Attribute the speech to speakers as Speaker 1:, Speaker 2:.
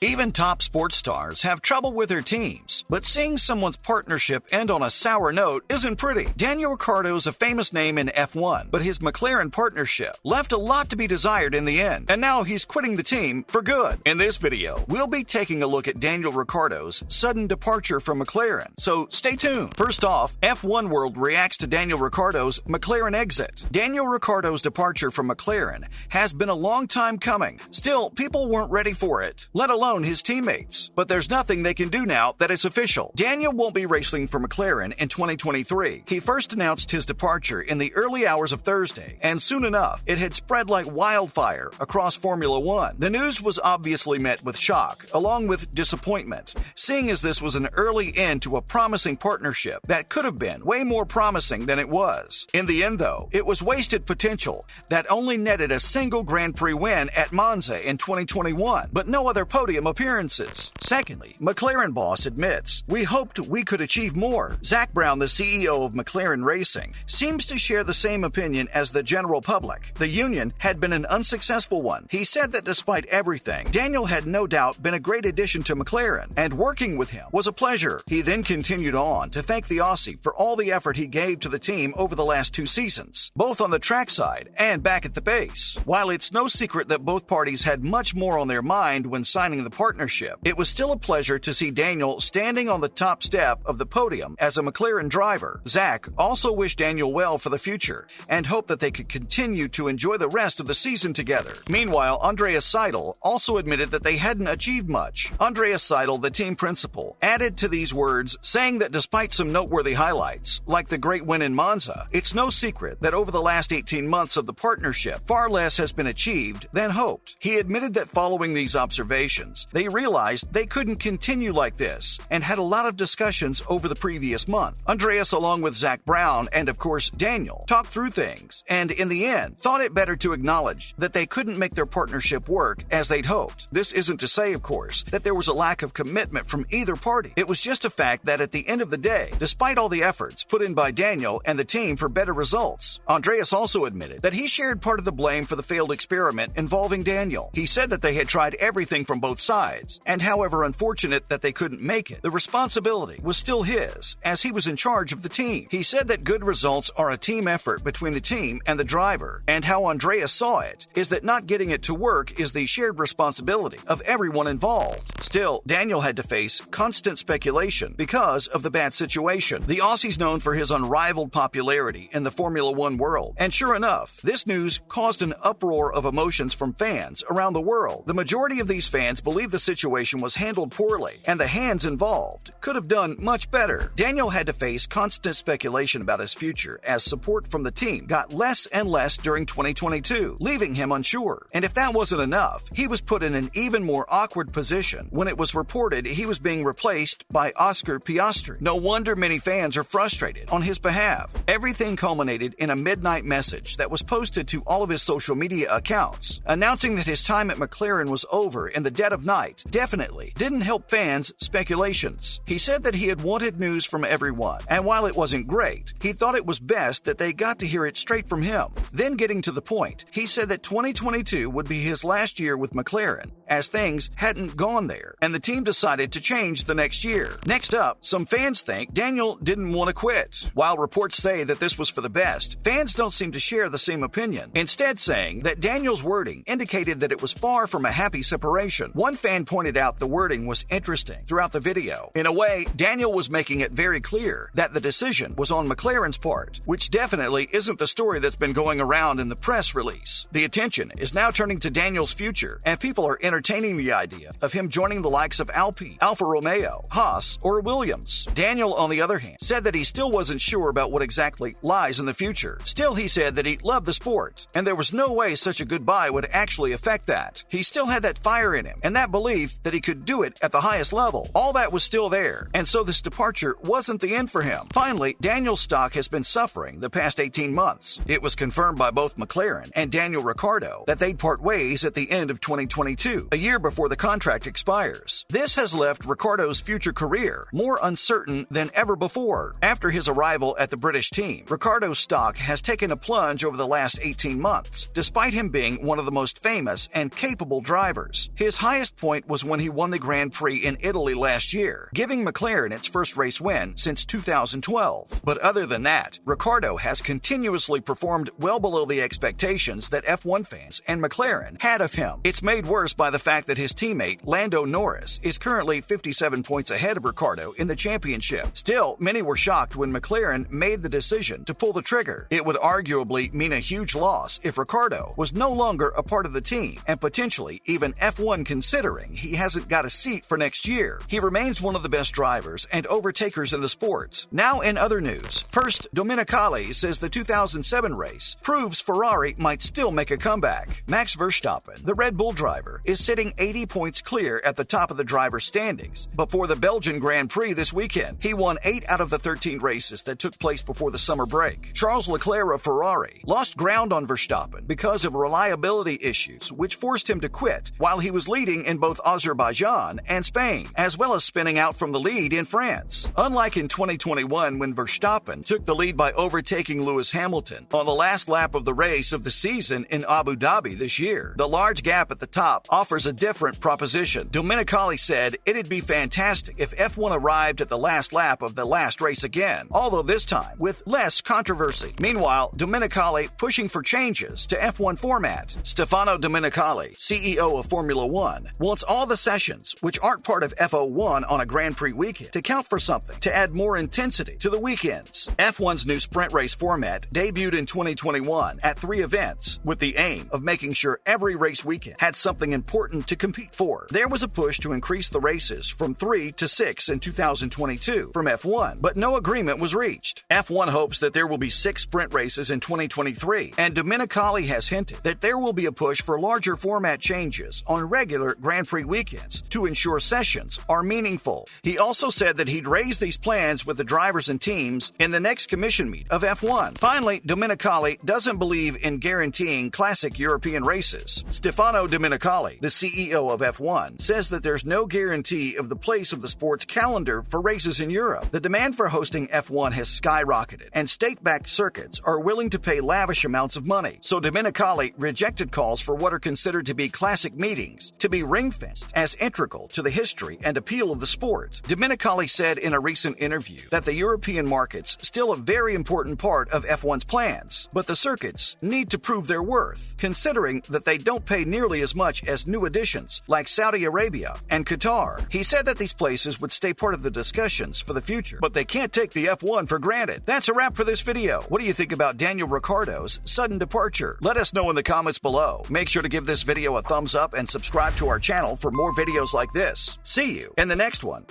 Speaker 1: Even top sports stars have trouble with their teams, but seeing someone's partnership end on a sour note isn't pretty. Daniel Ricciardo is a famous name in F1, but his McLaren partnership left a lot to be desired in the end, and now he's quitting the team for good. In this video, we'll be taking a look at Daniel Ricciardo's sudden departure from McLaren, so stay tuned. First off, F1 World reacts to Daniel Ricciardo's McLaren exit. Daniel Ricciardo's departure from McLaren has been a long time coming. Still, people weren't ready for it, let alone his teammates. But there's nothing they can do now that it's official. Daniel won't be racing for McLaren in 2023. He first announced his departure in the early hours of Thursday, and soon enough, it had spread like wildfire across Formula One. The news was obviously met with shock, along with disappointment, seeing as this was an early end to a promising partnership that could have been way more promising than it was. In the end, though, it was wasted potential that only netted a single Grand Prix win at Monza in 2021, but no other podium appearances. Secondly, McLaren boss admits, "We hoped we could achieve more." Zak Brown, the CEO of McLaren Racing, seems to share the same opinion as the general public. The union had been an unsuccessful one. He said that despite everything, Daniel had no doubt been a great addition to McLaren, and working with him was a pleasure. He then continued on to thank the Aussie for all the effort he gave to the team over the last 2 seasons, both on the trackside and back at the base. While it's no secret that both parties had much more on their mind when signing the partnership, it was still a pleasure to see Daniel standing on the top step of the podium as a McLaren driver. Zak also wished Daniel well for the future and hoped that they could continue to enjoy the rest of the season together. Meanwhile, Andreas Seidl also admitted that they hadn't achieved much. Andreas Seidl, the team principal, added to these words, saying that despite some noteworthy highlights, like the great win in Monza, it's no secret that over the last 18 months of the partnership, far less has been achieved than hoped. He admitted that following these observations, they realized they couldn't continue like this and had a lot of discussions over the previous month. Andreas, along with Zak Brown and of course Daniel, talked through things and in the end thought it better to acknowledge that they couldn't make their partnership work as they'd hoped. This isn't to say, of course, that there was a lack of commitment from either party. It was just a fact that at the end of the day, despite all the efforts put in by Daniel and the team for better results, Andreas also admitted that he shared part of the blame for the failed experiment involving Daniel. He said that they had tried everything from both sides, and however unfortunate that they couldn't make it, the responsibility was still his, as he was in charge of the team. He said that good results are a team effort between the team and the driver, and how Andreas saw it is that not getting it to work is the shared responsibility of everyone involved. Still, Daniel had to face constant speculation because of the bad situation. The Aussie's known for his unrivaled popularity in the Formula One world, and sure enough, this news caused an uproar of emotions from fans around the world. The majority of these fans believe the situation was handled poorly, and the hands involved could have done much better. Daniel had to face constant speculation about his future as support from the team got less and less during 2022, leaving him unsure. And if that wasn't enough, he was put in an even more awkward position when it was reported he was being replaced by Oscar Piastri. No wonder many fans are frustrated on his behalf. Everything culminated in a midnight message that was posted to all of his social media accounts, announcing that his time at McLaren was over in the dead of night. Definitely didn't help fans' speculations. He said that he had wanted news from everyone, and while it wasn't great, he thought it was best that they got to hear it straight from him. Then getting to the point, he said that 2022 would be his last year with McLaren, as things hadn't gone there, and the team decided to change the next year. Next up, some fans think Daniel didn't want to quit. While reports say that this was for the best, fans don't seem to share the same opinion, instead saying that Daniel's wording indicated that it was far from a happy separation. One fan pointed out the wording was interesting throughout the video. In a way, Daniel was making it very clear that the decision was on McLaren's part, which definitely isn't the story that's been going around in the press release. The attention is now turning to Daniel's future, and people are entertaining the idea of him joining the likes of Alpine, Alfa Romeo, Haas, or Williams. Daniel, on the other hand, said that he still wasn't sure about what exactly lies in the future. Still, he said that he loved the sport, and there was no way such a goodbye would actually affect that. He still had that fire in him, and that belief that he could do it at the highest level. All that was still there, and so this departure wasn't the end for him. Finally, Daniel's stock has been suffering the past 18 months. It was confirmed by both McLaren and Daniel Ricciardo that they'd part ways at the end of 2022, a year before the contract expires. This has left Ricciardo's future career more uncertain than ever before. After his arrival at the British team, Ricciardo's stock has taken a plunge over the last 18 months, despite him being one of the most famous and capable drivers. His highest lowest point was when he won the Grand Prix in Italy last year, giving McLaren its first race win since 2012. But other than that, Ricciardo has continuously performed well below the expectations that F1 fans and McLaren had of him. It's made worse by the fact that his teammate Lando Norris is currently 57 points ahead of Ricciardo in the championship. Still, many were shocked when McLaren made the decision to pull the trigger. It would arguably mean a huge loss if Ricciardo was no longer a part of the team, and potentially even F1 considering he hasn't got a seat for next year. He remains one of the best drivers and overtakers in the sport. Now in other news, first, Domenicali says the 2007 race proves Ferrari might still make a comeback. Max Verstappen, the Red Bull driver, is sitting 80 points clear at the top of the driver's standings before the Belgian Grand Prix this weekend. He won 8 out of the 13 races that took place before the summer break. Charles Leclerc of Ferrari lost ground on Verstappen because of reliability issues, which forced him to quit while he was leading in both Azerbaijan and Spain, as well as spinning out from the lead in France. Unlike in 2021 when Verstappen took the lead by overtaking Lewis Hamilton on the last lap of the race of the season in Abu Dhabi this year, the large gap at the top offers a different proposition. Domenicali said it'd be fantastic if F1 arrived at the last lap of the last race again, although this time with less controversy. Meanwhile, Domenicali pushing for changes to F1 format. Stefano Domenicali, CEO of Formula One, wants all the sessions, which aren't part of F01 on a Grand Prix weekend, to count for something, to add more intensity to the weekends. F1's new sprint race format debuted in 2021 at 3 events, with the aim of making sure every race weekend had something important to compete for. There was a push to increase the races from 3 to 6 in 2022 from F1, but no agreement was reached. F1 hopes that there will be 6 sprint races in 2023, and Domenicali has hinted that there will be a push for larger format changes on regular Grand Prix weekends to ensure sessions are meaningful. He also said that he'd raise these plans with the drivers and teams in the next commission meet of F1. Finally, Domenicali doesn't believe in guaranteeing classic European races. Stefano Domenicali, the CEO of F1, says that there's no guarantee of the place of the sport's calendar for races in Europe. The demand for hosting F1 has skyrocketed, and state-backed circuits are willing to pay lavish amounts of money. So Domenicali rejected calls for what are considered to be classic meetings to be ring-fenced as integral to the history and appeal of the sport. Domenicali said in a recent interview that the European market's still a very important part of F1's plans, but the circuits need to prove their worth, considering that they don't pay nearly as much as new additions like Saudi Arabia and Qatar. He said that these places would stay part of the discussions for the future, but they can't take the F1 for granted. That's a wrap for this video. What do you think about Daniel Ricciardo's sudden departure? Let us know in the comments below. Make sure to give this video a thumbs up and subscribe to our channel for more videos like this. See you in the next one.